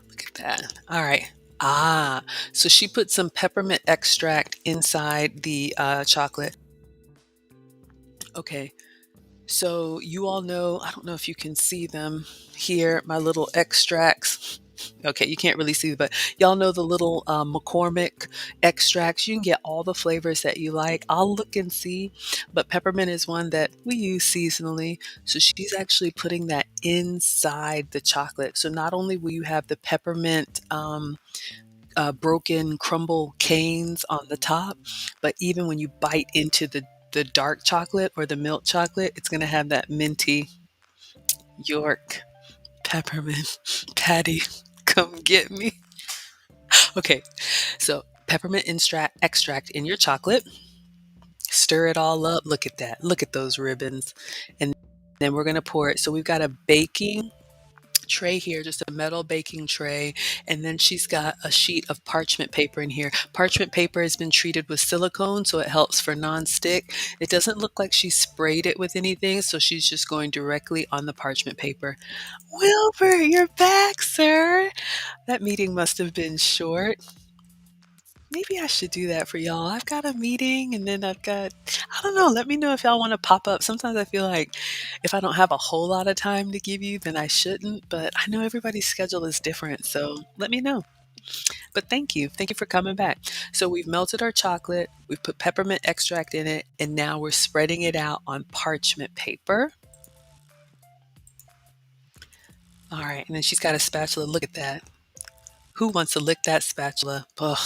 Look at that. All right. So she put some peppermint extract inside the chocolate. Okay, so you all know, I don't know if you can see them here, my little extracts. Okay, you can't really see, but y'all know the little McCormick extracts. You can get all the flavors that you like. I'll look and see, but peppermint is one that we use seasonally. So she's actually putting that inside the chocolate. So not only will you have the peppermint broken crumble canes on the top, but even when you bite into the dark chocolate or the milk chocolate, it's going to have that minty York peppermint patty. Come get me. Okay, so peppermint extract in your chocolate. Stir it all up. Look at that. Look at those ribbons. And then we're going to pour it. So we've got a baking tray here, just a metal baking tray, and then she's got a sheet of parchment paper in here. Parchment paper has been treated with silicone, so it helps for non-stick. It doesn't look like she sprayed it with anything, so she's just going directly on the parchment paper. Wilbur, you're back, sir. That meeting must have been short. Maybe I should do that for y'all. I've got a meeting and then I don't know, let me know if y'all want to pop up. Sometimes I feel like if I don't have a whole lot of time to give you, then I shouldn't, but I know everybody's schedule is different, so let me know. But thank you. Thank you for coming back. So we've melted our chocolate, we've put peppermint extract in it, and now we're spreading it out on parchment paper. All right, and then she's got a spatula. Look at that. Who wants to lick that spatula? Ugh.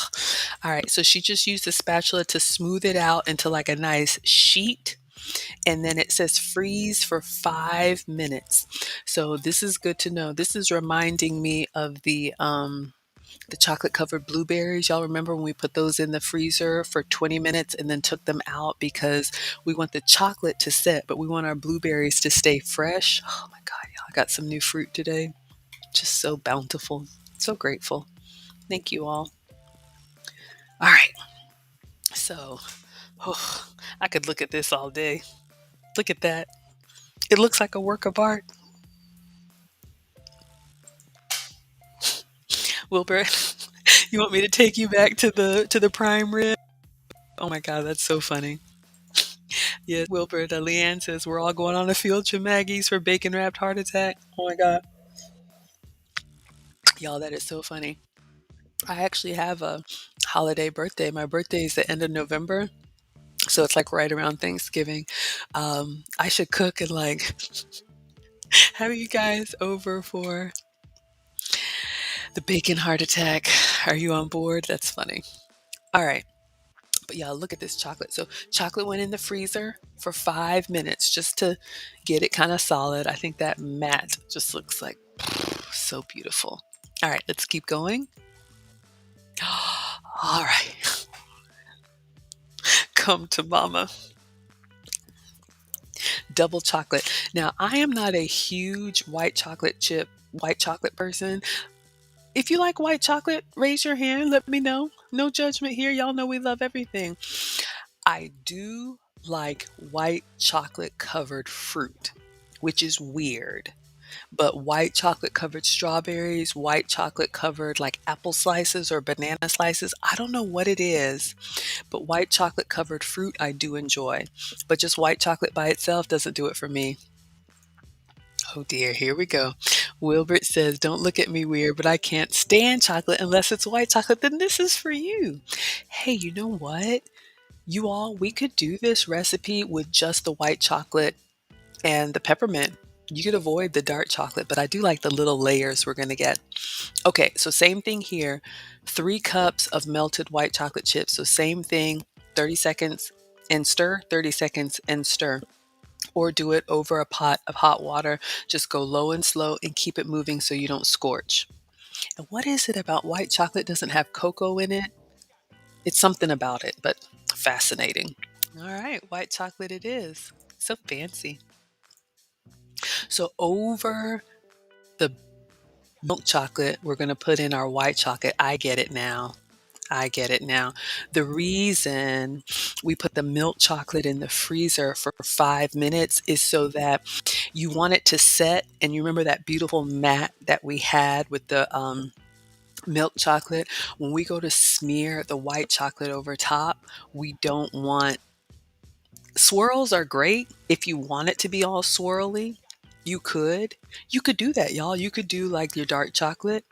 All right, so she just used the spatula to smooth it out into like a nice sheet. And then it says freeze for 5 minutes. So this is good to know. This is reminding me of the chocolate covered blueberries. Y'all remember when we put those in the freezer for 20 minutes and then took them out because we want the chocolate to set, but we want our blueberries to stay fresh. Oh my God, y'all, I got some new fruit today. Just so bountiful. So grateful. Thank you all. All right. So, I could look at this all day. Look at that. It looks like a work of art. Wilbur, you want me to take you back to the prime rib? Oh my God, that's so funny. Yes, Wilbur, Leanne says we're all going on a field to Maggie's for bacon wrapped heart attack. Oh my God. Y'all, that is so funny. I actually have a holiday birthday. My birthday is the end of November. So it's like right around Thanksgiving. I should cook and like have you guys over for the bacon heart attack. Are you on board? That's funny. All right. But y'all, look at this chocolate. So chocolate went in the freezer for 5 minutes just to get it kind of solid. I think that mat just looks like so beautiful. All right, let's keep going. All right. Come to mama. Double chocolate. Now, I am not a huge white chocolate person. If you like white chocolate, raise your hand. Let me know. No judgment here. Y'all know we love everything. I do like white chocolate covered fruit, which is weird. But white chocolate covered strawberries, white chocolate covered like apple slices or banana slices, I don't know what it is, but white chocolate covered fruit I do enjoy. But just white chocolate by itself doesn't do it for me. Oh dear, here we go. Wilbert says, don't look at me weird, but I can't stand chocolate unless it's white chocolate. Then this is for you. Hey, you know what? You all, we could do this recipe with just the white chocolate and the peppermint. You could avoid the dark chocolate, but I do like the little layers we're going to get. Okay, so same thing here. 3 cups of melted white chocolate chips. So same thing, 30 seconds and stir, 30 seconds and stir. Or do it over a pot of hot water. Just go low and slow and keep it moving so you don't scorch. And what is it about white chocolate doesn't have cocoa in it? It's something about it, but fascinating. All right, white chocolate it is. So fancy. So over the milk chocolate, we're going to put in our white chocolate. I get it now. I get it now. The reason we put the milk chocolate in the freezer for 5 minutes is so that you want it to set. And you remember that beautiful mat that we had with the milk chocolate? When we go to smear the white chocolate over top, we don't want swirls are great. If you want it to be all swirly, you could. You could do that, y'all. You could do like your dark chocolate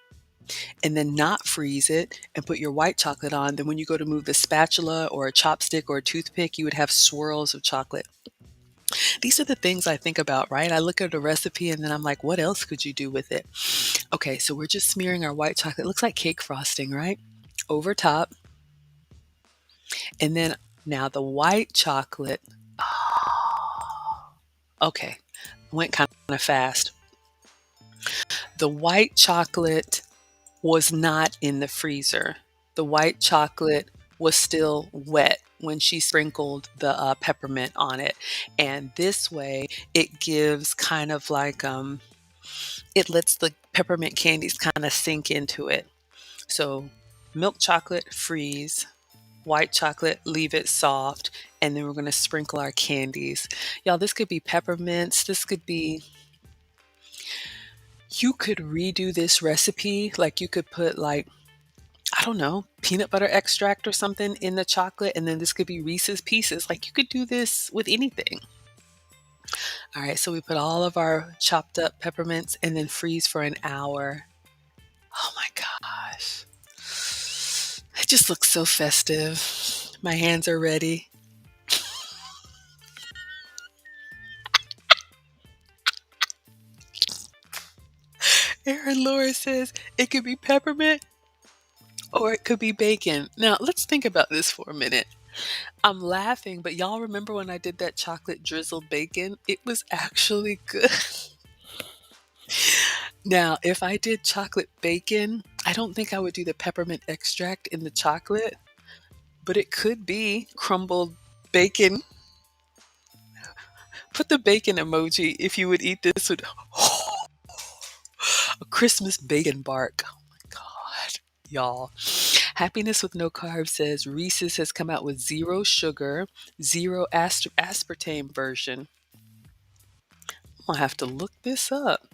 and then not freeze it and put your white chocolate on. Then when you go to move the spatula or a chopstick or a toothpick, you would have swirls of chocolate. These are the things I think about, right? I look at a recipe and then I'm like, what else could you do with it? Okay, so we're just smearing our white chocolate. It looks like cake frosting, right? Over top. And then now the white chocolate. Okay, went kind of fast. The white chocolate was not in the freezer. The white chocolate was still wet when she sprinkled the peppermint on it. And this way, it gives kind of like, it lets the peppermint candies kind of sink into it. So milk chocolate, freeze. White chocolate, leave it soft. And then we're going to sprinkle our candies. Y'all, this could be peppermints. This could be, you could redo this recipe. Like you could put like, I don't know, peanut butter extract or something in the chocolate. And then this could be Reese's Pieces. Like you could do this with anything. All right, so we put all of our chopped up peppermints and then freeze for an hour. Oh my gosh. It just looks so festive. My hands are ready. Aaron Laura says it could be peppermint or it could be bacon. Now, let's think about this for a minute. I'm laughing, but y'all remember when I did that chocolate drizzled bacon? It was actually good. Now, if I did chocolate bacon, I don't think I would do the peppermint extract in the chocolate, but it could be crumbled bacon. Put the bacon emoji if you would eat this with a Christmas bacon bark. Oh my God, y'all. Happiness with No Carbs says Reese's has come out with zero sugar, zero aspartame version. I'm gonna have to look this up.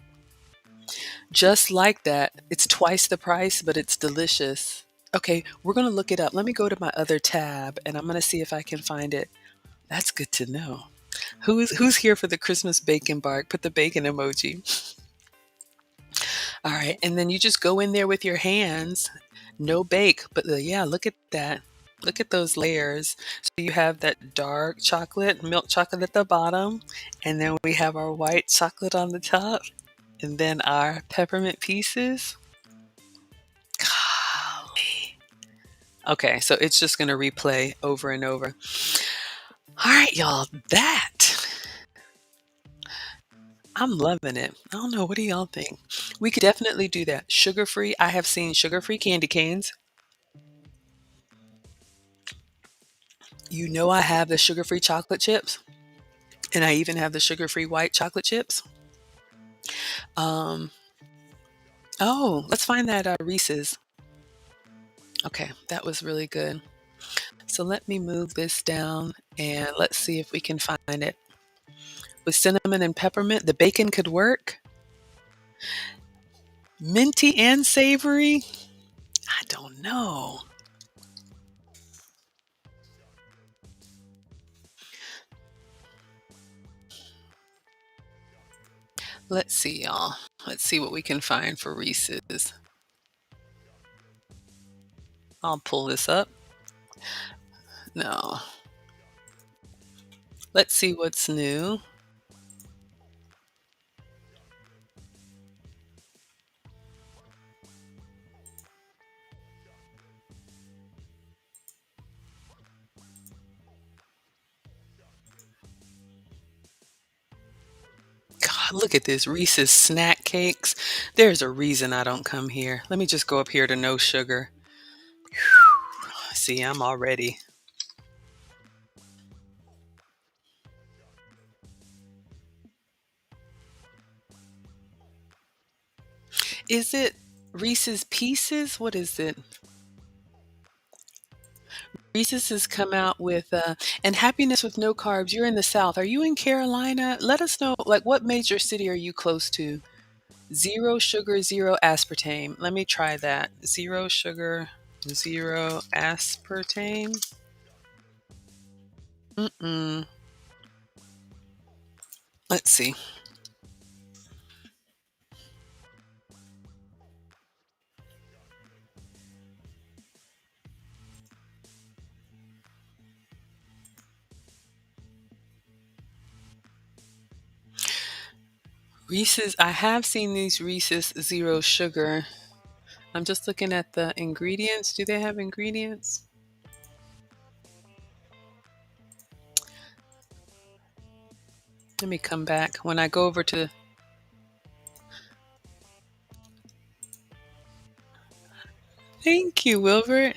Just like that. It's twice the price, but it's delicious. Okay, we're gonna look it up. Let me go to my other tab and I'm gonna see if I can find it. That's good to know. Who's here for the Christmas bacon bark? Put the bacon emoji. All right, and then you just go in there with your hands. No bake, but yeah, look at that. Look at those layers. So you have that dark chocolate, milk chocolate at the bottom, and then we have our white chocolate on the top, and then our peppermint pieces. Golly. Okay, so it's just going to replay over and over. All right, y'all, I'm loving it. I don't know. What do y'all think? We could definitely do that. Sugar-free. I have seen sugar-free candy canes. You know I have the sugar-free chocolate chips, and I even have the sugar-free white chocolate chips. Um, oh, let's find that Reese's. Okay, that was really good. So let me move this down, and let's see if we can find it. With cinnamon and peppermint, the bacon could work. Minty and savory? I don't know. Let's see, y'all. Let's see what we can find for Reese's. I'll pull this up. No. Let's see what's new. God, look at this Reese's snack cakes. There's a reason I don't come here. Let me just go up here to no sugar. Whew. See, I'm all ready. Is it Reese's Pieces? What is it? Reese's has come out with, and Happiness with No Carbs. You're in the South. Are you in Carolina? Let us know, like, what major city are you close to? Zero sugar, zero aspartame. Let me try that. Zero sugar, zero aspartame. Mm-mm. Let's see. Reese's, I have seen these Reese's zero sugar. I'm just looking at the ingredients. Do they have ingredients? Let me come back. When I go over to, thank you, Wilbert.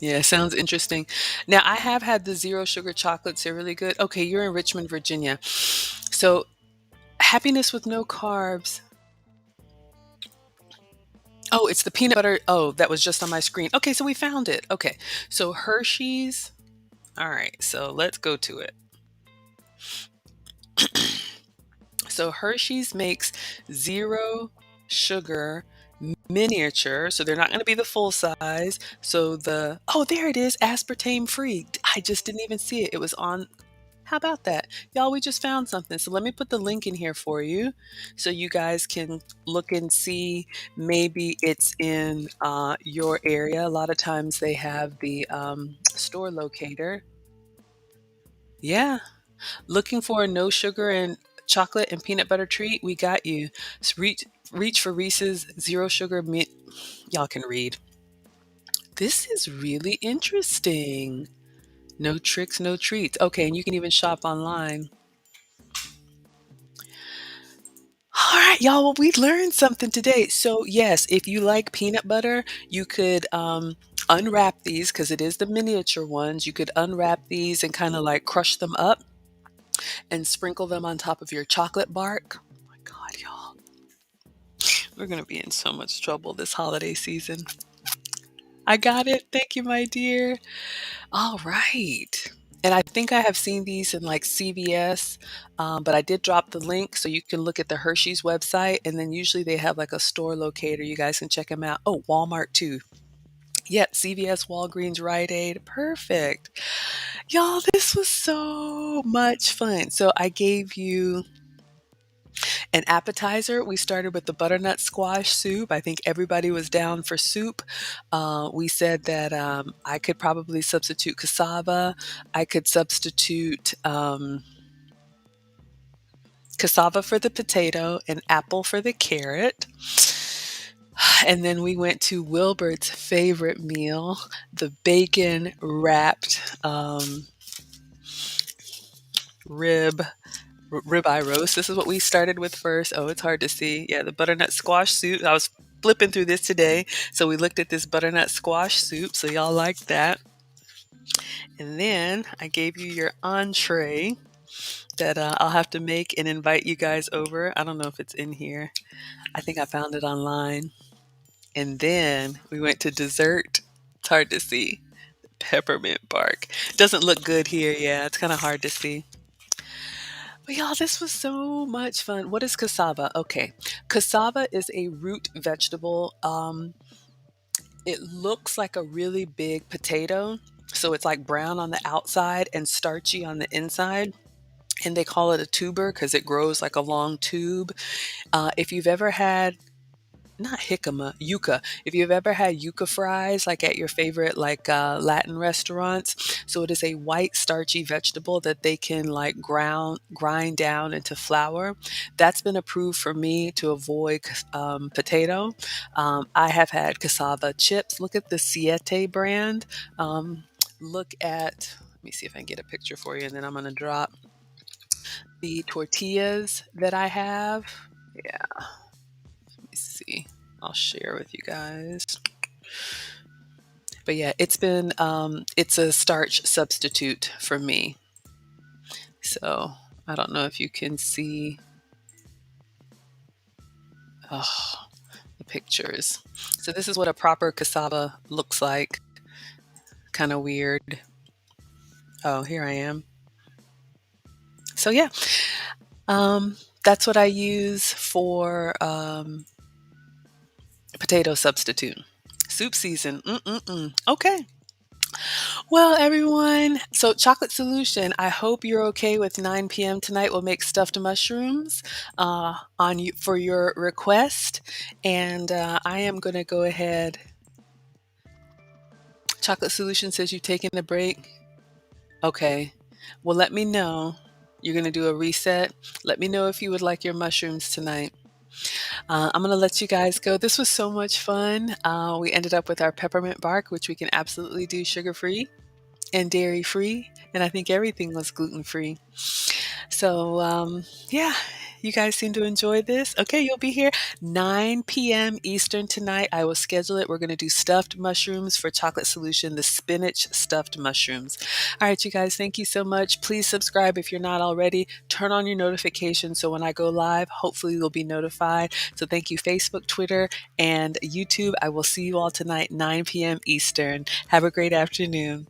Yeah, sounds interesting. Now, I have had the zero sugar chocolates. They're really good. Okay, you're in Richmond, Virginia. So, Happiness with No Carbs. Oh, it's the peanut butter. Oh, that was just on my screen. Okay, so we found it. Okay, so Hershey's. All right, so let's go to it. So Hershey's makes zero sugar miniature, so they're not going to be the full size. So oh, there it is, aspartame free. I just didn't even see it. It was on. How about that? Y'all, we just found something. So let me put the link in here for you so you guys can look and see. Maybe it's in your area. A lot of times they have the store locator. Yeah. Looking for a no sugar and chocolate and peanut butter treat? We got you. So reach for Reese's zero sugar. Y'all can read. This is really interesting. No tricks, no treats. Okay, and you can even shop online. All right, y'all. Well, we learned something today. So, yes, if you like peanut butter, you could unwrap these because it is the miniature ones. You could unwrap these and kind of like crush them up and sprinkle them on top of your chocolate bark. Oh my God, y'all. We're going to be in so much trouble this holiday season. I got it. Thank you, my dear. All right. And I think I have seen these in like CVS, but I did drop the link so you can look at the Hershey's website. And then usually they have like a store locator. You guys can check them out. Oh, Walmart too. Yep, CVS, Walgreens, Rite Aid. Perfect. Y'all, this was so much fun. So I gave you an appetizer. We started with the butternut squash soup. I think everybody was down for soup. We said that I could probably substitute cassava. I could substitute cassava for the potato and apple for the carrot. And then we went to Wilbert's favorite meal, the bacon wrapped rib ribeye roast. This is what we started with first. Oh, it's hard to see. Yeah, the butternut squash soup. I was flipping through this today. So we looked at this butternut squash soup. So y'all like that. And then I gave you your entree that I'll have to make and invite you guys over. I don't know if it's in here. I think I found it online. And then we went to dessert. It's hard to see. Peppermint bark. Doesn't look good here. Yeah, it's kind of hard to see. But y'all, this was so much fun. What is cassava? Okay. Cassava is a root vegetable. It looks like a really big potato. So it's like brown on the outside and starchy on the inside. And they call it a tuber because it grows like a long tube. If you've ever had not jicama, yuca. If you've ever had yuca fries, like at your favorite like Latin restaurants, so it is a white starchy vegetable that they can like grind down into flour. That's been approved for me to avoid potato. I have had cassava chips. Look at the Siete brand. Look at. Let me see if I can get a picture for you, and then I'm gonna drop the tortillas that I have. Yeah, let me see. I'll share with you guys. But yeah, it's a starch substitute for me. So I don't know if you can see. Oh, pictures. So this is what a proper cassava looks like. Kind of weird. Oh, here I am. So yeah, that's what I use for potato substitute. Soup season. Okay. Well, everyone, so chocolate solution. I hope you're okay with 9 p.m. tonight. We'll make stuffed mushrooms on you for your request, and I am going to go ahead. Chocolate solution says you've taken the break. Okay. Well, let me know. You're going to do a reset. Let me know if you would like your mushrooms tonight. I'm going to let you guys go. This was so much fun. We ended up with our peppermint bark, which we can absolutely do sugar-free and dairy-free. And I think everything was gluten-free. So, yeah, you guys seem to enjoy this. Okay, you'll be here 9 p.m. Eastern tonight. I will schedule it. We're going to do stuffed mushrooms for chocolate solution, the spinach stuffed mushrooms. All right, you guys, thank you so much. Please subscribe if you're not already. Turn on your notifications so when I go live, hopefully you'll be notified. So thank you, Facebook, Twitter, and YouTube. I will see you all tonight, 9 p.m. Eastern. Have a great afternoon.